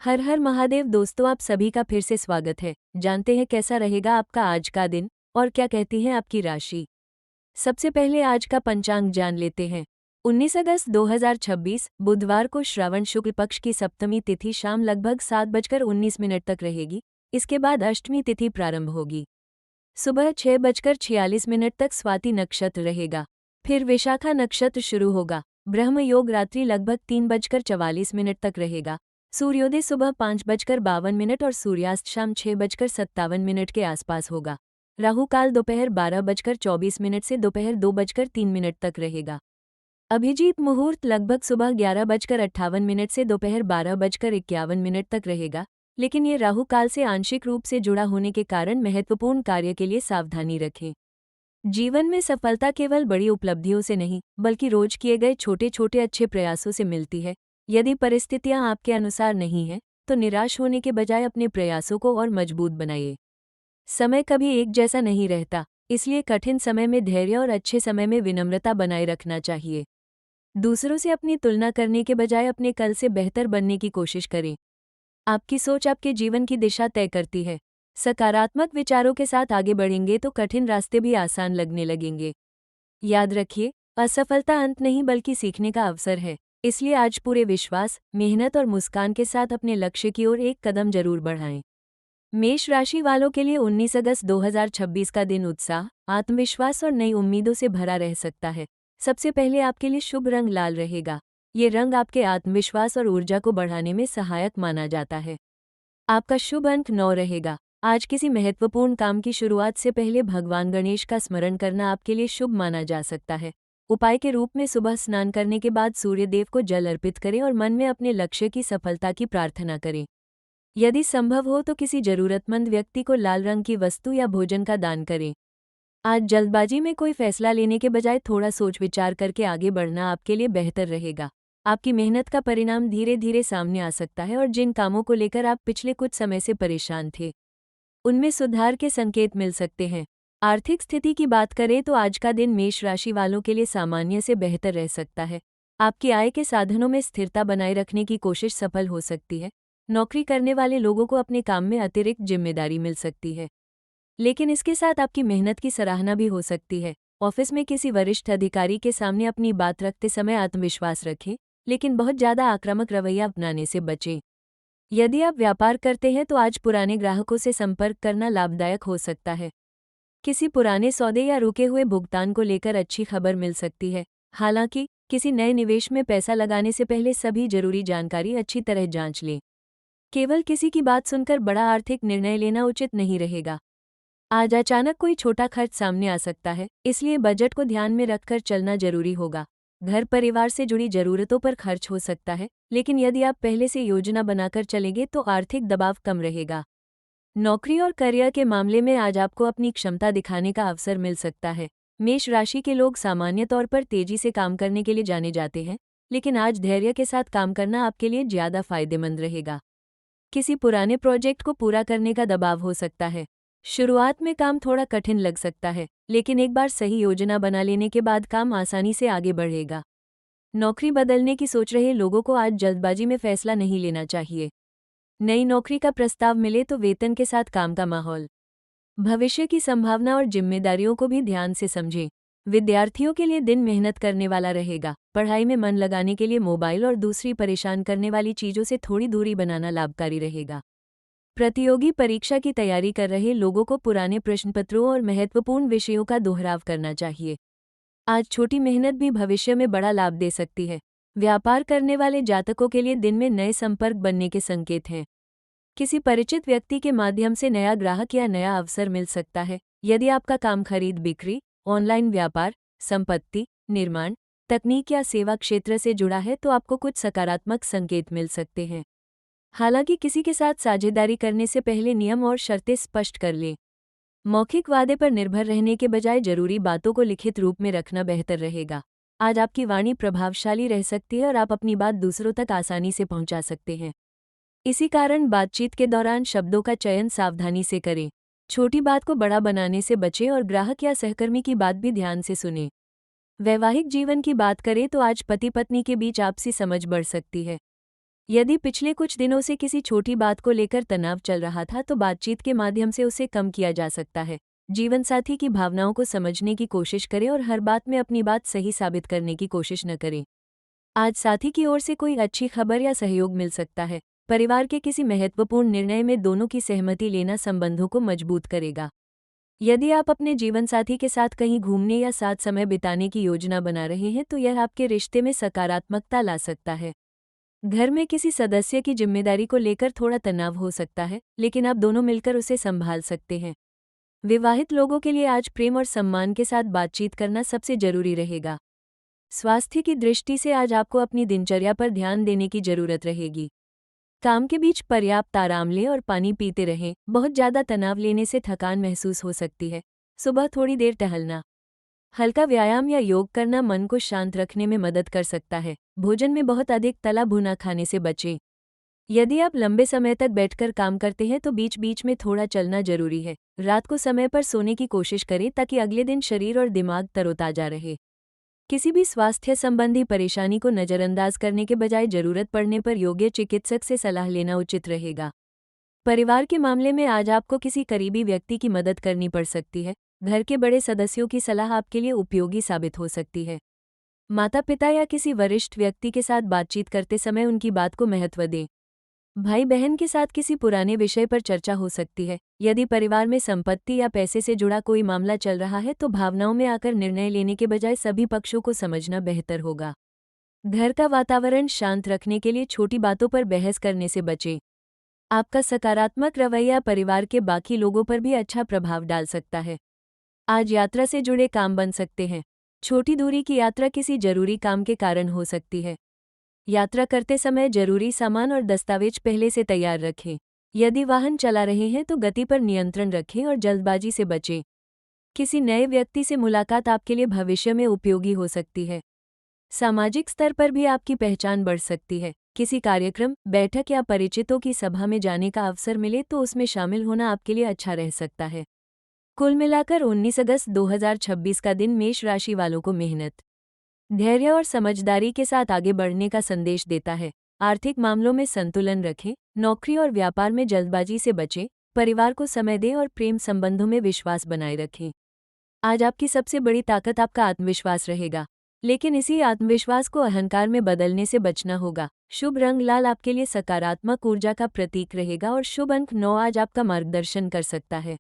हर हर महादेव दोस्तों, आप सभी का फिर से स्वागत है। जानते हैं कैसा रहेगा आपका आज का दिन और क्या कहती है आपकी राशि। सबसे पहले आज का पंचांग जान लेते हैं। 19 अगस्त 2026 बुधवार को श्रावण शुक्ल पक्ष की सप्तमी तिथि शाम लगभग 7:19 तक रहेगी। इसके बाद अष्टमी तिथि प्रारंभ होगी। सुबह 6:46 तक स्वाति नक्षत्र रहेगा। फिर विशाखा नक्षत्र शुरू होगा। ब्रह्म योग रात्रि लगभग 3:44 तक रहेगा। सूर्योदय सुबह 5:52 और सूर्यास्त शाम 6:57 के आसपास होगा। राहु काल दोपहर 12:24 से दोपहर 2:03 तक रहेगा। अभिजीत मुहूर्त लगभग सुबह 11:58 से दोपहर 12:51 तक रहेगा, लेकिन ये राहु काल से आंशिक रूप से जुड़ा होने के कारण महत्वपूर्ण कार्य के लिए सावधानी रखें। जीवन में सफलता केवल बड़ी उपलब्धियों से नहीं, बल्कि रोज किए गए छोटे छोटे अच्छे प्रयासों से मिलती है। यदि परिस्थितियां आपके अनुसार नहीं हैं, तो निराश होने के बजाय अपने प्रयासों को और मजबूत बनाइए। समय कभी एक जैसा नहीं रहता, इसलिए कठिन समय में धैर्य और अच्छे समय में विनम्रता बनाए रखना चाहिए। दूसरों से अपनी तुलना करने के बजाय अपने कल से बेहतर बनने की कोशिश करें। आपकी सोच आपके जीवन की दिशा तय करती है। सकारात्मक विचारों के साथ आगे बढ़ेंगे तो कठिन रास्ते भी आसान लगने लगेंगे। याद रखिए, असफलता अंत नहीं बल्कि सीखने का अवसर है। इसलिए आज पूरे विश्वास, मेहनत और मुस्कान के साथ अपने लक्ष्य की ओर एक कदम जरूर बढ़ाएं। मेष राशि वालों के लिए 19 अगस्त 2026 का दिन उत्साह, आत्मविश्वास और नई उम्मीदों से भरा रह सकता है। सबसे पहले आपके लिए शुभ रंग लाल रहेगा। ये रंग आपके आत्मविश्वास और ऊर्जा को बढ़ाने में सहायक माना जाता है। आपका शुभ अंक 9 रहेगा। आज किसी महत्वपूर्ण काम की शुरुआत से पहले भगवान गणेश का स्मरण करना आपके लिए शुभ माना जा सकता है। उपाय के रूप में सुबह स्नान करने के बाद सूर्य देव को जल अर्पित करें और मन में अपने लक्ष्य की सफलता की प्रार्थना करें। यदि संभव हो तो किसी जरूरतमंद व्यक्ति को लाल रंग की वस्तु या भोजन का दान करें। आज जल्दबाजी में कोई फैसला लेने के बजाय थोड़ा सोच विचार करके आगे बढ़ना आपके लिए बेहतर रहेगा। आपकी मेहनत का परिणाम धीरे धीरे सामने आ सकता है और जिन कामों को लेकर आप पिछले कुछ समय से परेशान थे, उनमें सुधार के संकेत मिल सकते हैं। आर्थिक स्थिति की बात करें तो आज का दिन मेष राशि वालों के लिए सामान्य से बेहतर रह सकता है। आपकी आय के साधनों में स्थिरता बनाए रखने की कोशिश सफल हो सकती है। नौकरी करने वाले लोगों को अपने काम में अतिरिक्त जिम्मेदारी मिल सकती है, लेकिन इसके साथ आपकी मेहनत की सराहना भी हो सकती है। ऑफिस में किसी वरिष्ठ अधिकारी के सामने अपनी बात रखते समय आत्मविश्वास रखें, लेकिन बहुत ज़्यादा आक्रामक रवैया अपनाने से बचें। यदि आप व्यापार करते हैं तो आज पुराने ग्राहकों से संपर्क करना लाभदायक हो सकता है। किसी पुराने सौदे या रुके हुए भुगतान को लेकर अच्छी खबर मिल सकती है। हालांकि किसी नए निवेश में पैसा लगाने से पहले सभी जरूरी जानकारी अच्छी तरह जांच लें। केवल किसी की बात सुनकर बड़ा आर्थिक निर्णय लेना उचित नहीं रहेगा। आज अचानक कोई छोटा खर्च सामने आ सकता है, इसलिए बजट को ध्यान में रखकर चलना जरूरी होगा। घर परिवार से जुड़ी जरूरतों पर खर्च हो सकता है, लेकिन यदि आप पहले से योजना बनाकर चलेंगे तो आर्थिक दबाव कम रहेगा। नौकरी और करियर के मामले में आज आपको अपनी क्षमता दिखाने का अवसर मिल सकता है। मेष राशि के लोग सामान्य तौर पर तेजी से काम करने के लिए जाने जाते हैं, लेकिन आज धैर्य के साथ काम करना आपके लिए ज्यादा फायदेमंद रहेगा। किसी पुराने प्रोजेक्ट को पूरा करने का दबाव हो सकता है। शुरुआत में काम थोड़ा कठिन लग सकता है, लेकिन एक बार सही योजना बना लेने के बाद काम आसानी से आगे बढ़ेगा। नौकरी बदलने की सोच रहे लोगों को आज जल्दबाजी में फैसला नहीं लेना चाहिए। नई नौकरी का प्रस्ताव मिले तो वेतन के साथ काम का माहौल, भविष्य की संभावना और जिम्मेदारियों को भी ध्यान से समझें। विद्यार्थियों के लिए दिन मेहनत करने वाला रहेगा। पढ़ाई में मन लगाने के लिए मोबाइल और दूसरी परेशान करने वाली चीज़ों से थोड़ी दूरी बनाना लाभकारी रहेगा। प्रतियोगी परीक्षा की तैयारी कर रहे लोगों को पुराने प्रश्नपत्रों और महत्वपूर्ण विषयों का दोहराव करना चाहिए। आज छोटी मेहनत भी भविष्य में बड़ा लाभ दे सकती है। व्यापार करने वाले जातकों के लिए दिन में नए संपर्क बनने के संकेत हैं। किसी परिचित व्यक्ति के माध्यम से नया ग्राहक या नया अवसर मिल सकता है। यदि आपका काम खरीद बिक्री, ऑनलाइन व्यापार, संपत्ति निर्माण, तकनीक या सेवा क्षेत्र से जुड़ा है तो आपको कुछ सकारात्मक संकेत मिल सकते हैं। हालांकि किसी के साथ साझेदारी करने से पहले नियम और शर्तें स्पष्ट कर लें। मौखिक वादे पर निर्भर रहने के बजाय जरूरी बातों को लिखित रूप में रखना बेहतर रहेगा। आज आपकी वाणी प्रभावशाली रह सकती है और आप अपनी बात दूसरों तक आसानी से पहुंचा सकते हैं। इसी कारण बातचीत के दौरान शब्दों का चयन सावधानी से करें। छोटी बात को बड़ा बनाने से बचें और ग्राहक या सहकर्मी की बात भी ध्यान से सुनें। वैवाहिक जीवन की बात करें तो आज पति पत्नी के बीच आपसी समझ बढ़ सकती है। यदि पिछले कुछ दिनों से किसी छोटी बात को लेकर तनाव चल रहा था तो बातचीत के माध्यम से उसे कम किया जा सकता है। जीवनसाथी की भावनाओं को समझने की कोशिश करें और हर बात में अपनी बात सही साबित करने की कोशिश न करें। आज साथी की ओर से कोई अच्छी खबर या सहयोग मिल सकता है। परिवार के किसी महत्वपूर्ण निर्णय में दोनों की सहमति लेना संबंधों को मजबूत करेगा। यदि आप अपने जीवनसाथी के साथ कहीं घूमने या साथ समय बिताने की योजना बना रहे हैं तो यह आपके रिश्ते में सकारात्मकता ला सकता है। घर में किसी सदस्य की जिम्मेदारी को लेकर थोड़ा तनाव हो सकता है, लेकिन आप दोनों मिलकर उसे संभाल सकते हैं। विवाहित लोगों के लिए आज प्रेम और सम्मान के साथ बातचीत करना सबसे जरूरी रहेगा। स्वास्थ्य की दृष्टि से आज आपको अपनी दिनचर्या पर ध्यान देने की जरूरत रहेगी। काम के बीच पर्याप्त आराम लें और पानी पीते रहें। बहुत ज़्यादा तनाव लेने से थकान महसूस हो सकती है। सुबह थोड़ी देर टहलना, हल्का व्यायाम या योग करना मन को शांत रखने में मदद कर सकता है। भोजन में बहुत अधिक तला भुना खाने से बचें। यदि आप लंबे समय तक बैठकर काम करते हैं तो बीच बीच में थोड़ा चलना जरूरी है। रात को समय पर सोने की कोशिश करें ताकि अगले दिन शरीर और दिमाग तरोताजा रहे। किसी भी स्वास्थ्य संबंधी परेशानी को नज़रअंदाज करने के बजाय जरूरत पड़ने पर योग्य चिकित्सक से सलाह लेना उचित रहेगा। परिवार के मामले में आज आपको किसी करीबी व्यक्ति की मदद करनी पड़ सकती है। घर के बड़े सदस्यों की सलाह आपके लिए उपयोगी साबित हो सकती है। माता पिता या किसी वरिष्ठ व्यक्ति के साथ बातचीत करते समय उनकी बात को महत्व दें। भाई बहन के साथ किसी पुराने विषय पर चर्चा हो सकती है। यदि परिवार में संपत्ति या पैसे से जुड़ा कोई मामला चल रहा है तो भावनाओं में आकर निर्णय लेने के बजाय सभी पक्षों को समझना बेहतर होगा। घर का वातावरण शांत रखने के लिए छोटी बातों पर बहस करने से बचें। आपका सकारात्मक रवैया परिवार के बाकी लोगों पर भी अच्छा प्रभाव डाल सकता है। आज यात्रा से जुड़े काम बन सकते हैं। छोटी दूरी की यात्रा किसी जरूरी काम के कारण हो सकती है। यात्रा करते समय जरूरी सामान और दस्तावेज पहले से तैयार रखें। यदि वाहन चला रहे हैं तो गति पर नियंत्रण रखें और जल्दबाजी से बचें। किसी नए व्यक्ति से मुलाकात आपके लिए भविष्य में उपयोगी हो सकती है। सामाजिक स्तर पर भी आपकी पहचान बढ़ सकती है। किसी कार्यक्रम, बैठक या परिचितों की सभा में जाने का अवसर मिले तो उसमें शामिल होना आपके लिए अच्छा रह सकता है। कुल मिलाकर 19 अगस्त 2026 का दिन मेष राशि वालों को मेहनत, धैर्य और समझदारी के साथ आगे बढ़ने का संदेश देता है। आर्थिक मामलों में संतुलन रखें, नौकरी और व्यापार में जल्दबाजी से बचें, परिवार को समय दें और प्रेम संबंधों में विश्वास बनाए रखें। आज आपकी सबसे बड़ी ताकत आपका आत्मविश्वास रहेगा, लेकिन इसी आत्मविश्वास को अहंकार में बदलने से बचना होगा। शुभ रंग लाल आपके लिए सकारात्मक ऊर्जा का प्रतीक रहेगा और शुभ अंक 9 आज आपका मार्गदर्शन कर सकता है।